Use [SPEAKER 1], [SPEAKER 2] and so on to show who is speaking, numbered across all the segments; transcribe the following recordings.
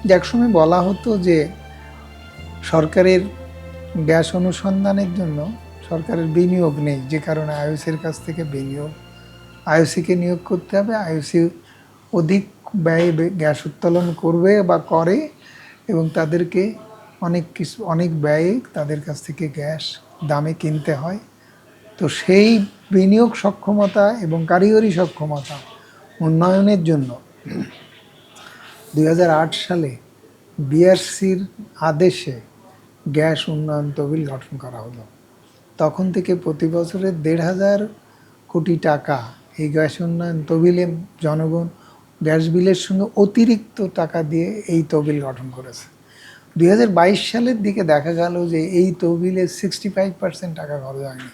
[SPEAKER 1] যে একসময় বলা হতো যে সরকারের গ্যাস অনুসন্ধানের জন্য সরকারের বিনিয়োগ নেই, যে কারণে আইওসির কাছ থেকে আইওসিকে নিয়োগ করতে হবে, আইওসি অধিক ব্যয়ে গ্যাস উত্তোলন করবে বা করে, এবং তাদেরকে অনেক ব্যয়ে তাদের কাছ থেকে গ্যাস দামে কিনতে হয়। তো সেই বিনিয়োগ সক্ষমতা এবং কারিগরি সক্ষমতা উন্নয়নের জন্য 2008 সালে বিআরসির আদেশে গ্যাস উন্নয়ন তহবিল গঠন করা হলো। তখন থেকে প্রতি বছরে 1,500 কোটি টাকা এই গ্যাস উন্নয়ন তহবিলে জনগণ গ্যাস বিলের সঙ্গে অতিরিক্ত টাকা দিয়ে এই তহবিল গঠন করেছে। 2022 সালের দিকে দেখা গেল যে এই তহবিলে 65% টাকা খরচ হয়নি,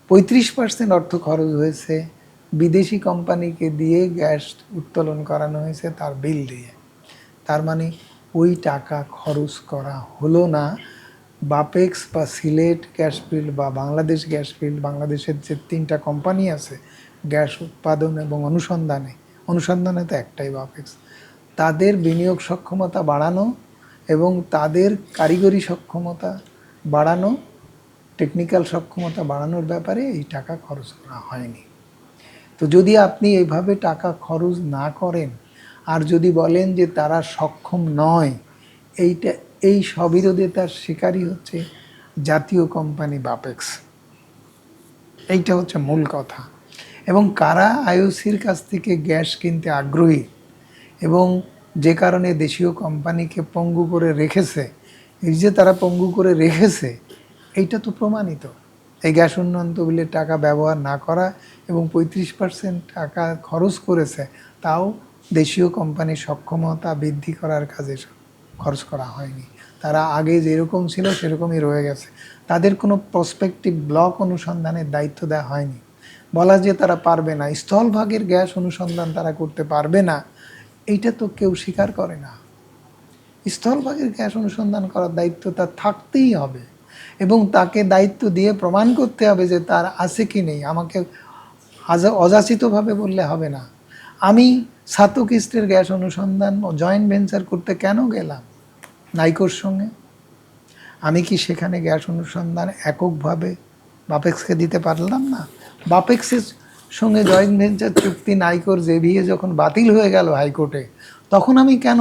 [SPEAKER 1] 35% অর্থ খরচ হয়েছে বিদেশি কোম্পানিকে দিয়ে গ্যাস উত্তোলন করানো হয়েছে তার বিল দিয়ে। তার মানে ওই টাকা খরচ করা হলো না বাপেক্স বা সিলেট গ্যাস ফিল্ড বা বাংলাদেশ গ্যাস ফিল্ড, বাংলাদেশের যে 3টা কোম্পানি আছে গ্যাস উৎপাদন এবং অনুসন্ধানে তো একটাই বাপেক্স, তাদের বিনিয়োগ সক্ষমতা বাড়ানো এবং তাদের কারিগরি সক্ষমতা বাড়ানো, টেকনিক্যাল সক্ষমতা বাড়ানোর ব্যাপারে এই টাকা খরচ করা হয়নি। তো যদি আপনি এইভাবে টাকা খরচ না করেন আর যদি বলেন যে তারা সক্ষম নয়, এই সবিরোধিতার শিকারই হচ্ছে জাতীয় কোম্পানি বাপেক্স। এইটা হচ্ছে মূল কথা। এবং কারা আইওসির কাছ থেকে গ্যাস কিনতে আগ্রহী এবং যে কারণে দেশীয় কোম্পানিকে পঙ্গু করে রেখেছে, এই যে তারা পঙ্গু করে রেখেছে এইটা তো প্রমাণিত। এই গ্যাস উন্নয়ন তহবিলের টাকা ব্যবহার না করা এবং 35% টাকা খরচ করেছে, তাও দেশীয় কোম্পানির সক্ষমতা বৃদ্ধি করার কাজে খরচ করা হয়নি। তারা আগে যেরকম ছিল সেরকমই রয়ে গেছে। তাদের কোনো প্রসপেক্টিভ ব্লক অনুসন্ধানের দায়িত্ব দেওয়া হয়নি। বলা যে তারা পারবে না, স্থলভাগের গ্যাস অনুসন্ধান তারা করতে পারবে না, এইটা তো কেউ স্বীকার করে না। স্থলভাগের গ্যাস অনুসন্ধান করার দায়িত্ব তার থাকতেই হবে এবং তাকে দায়িত্ব দিয়ে প্রমাণ করতে হবে যে তার আছে কি নেই। আমাকে অযাচিতভাবে বললে হবে না। আমি সাতক ইস্টের গ্যাস অনুসন্ধান জয়েন্ট ভেঞ্চার করতে কেন গেলাম নাইকোর সঙ্গে? আমি কি সেখানে গ্যাস অনুসন্ধান এককভাবে বাপেক্সকে দিতে পারলাম না? বাপেক্সের সঙ্গে জয়েন্ট ভেঞ্চার চুক্তি নাইকোর জেভিয়ে যখন বাতিল হয়ে গেল হাইকোর্টে, তখন আমি কেন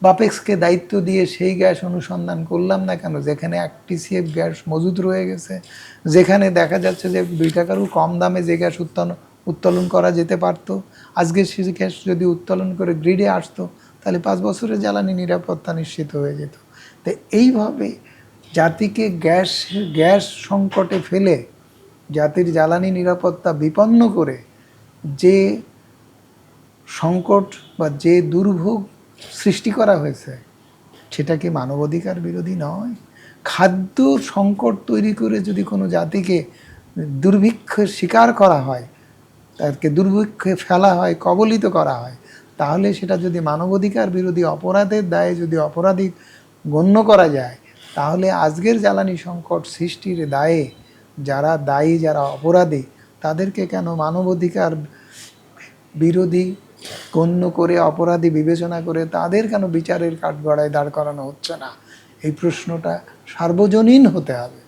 [SPEAKER 1] বাপেক্সকে দায়িত্ব দিয়ে সেই গ্যাস অনুসন্ধান করলাম না কেন, যেখানে 1 TCF গ্যাস মজুদ রয়ে গেছে, যেখানে দেখা যাচ্ছে যে 2 টাকারও কম দামে যে গ্যাস উত্তোলন করা যেতে পারতো। আজকে সেই গ্যাস যদি উত্তোলন করে গ্রিডে আসতো তাহলে 5 বছরের জ্বালানি নিরাপত্তা নিশ্চিত হয়ে যেত। তো এইভাবে জাতিকে গ্যাস সংকটে ফেলে জাতির জ্বালানি নিরাপত্তা বিপন্ন করে যে সংকট বা যে দুর্ভোগ সৃষ্টি করা হয়েছে, সেটা কি মানবাধিকার বিরোধী নয়? খাদ্য সংকট তৈরি করে যদি কোনো জাতিকে দুর্ভিক্ষের শিকার করা হয়, তাকে দুর্ভিক্ষে ফেলা হয়, কবলিত করা হয়, তাহলে সেটা যদি মানবাধিকার বিরোধী অপরাধের দায়ে যদি অপরাধী গণ্য করা যায়, তাহলে আজকের জ্বালানি সংকট সৃষ্টির দায়ে যারা দায়ী, যারা অপরাধী, তাদেরকে কেন মানবাধিকার বিরোধী গণ্য করে, অপরাধী বিবেচনা করে তাদের কেন বিচারের কাঠগড়ায় দাঁড় করানো হচ্ছে না? এই প্রশ্নটা সার্বজনীন হতে হবে।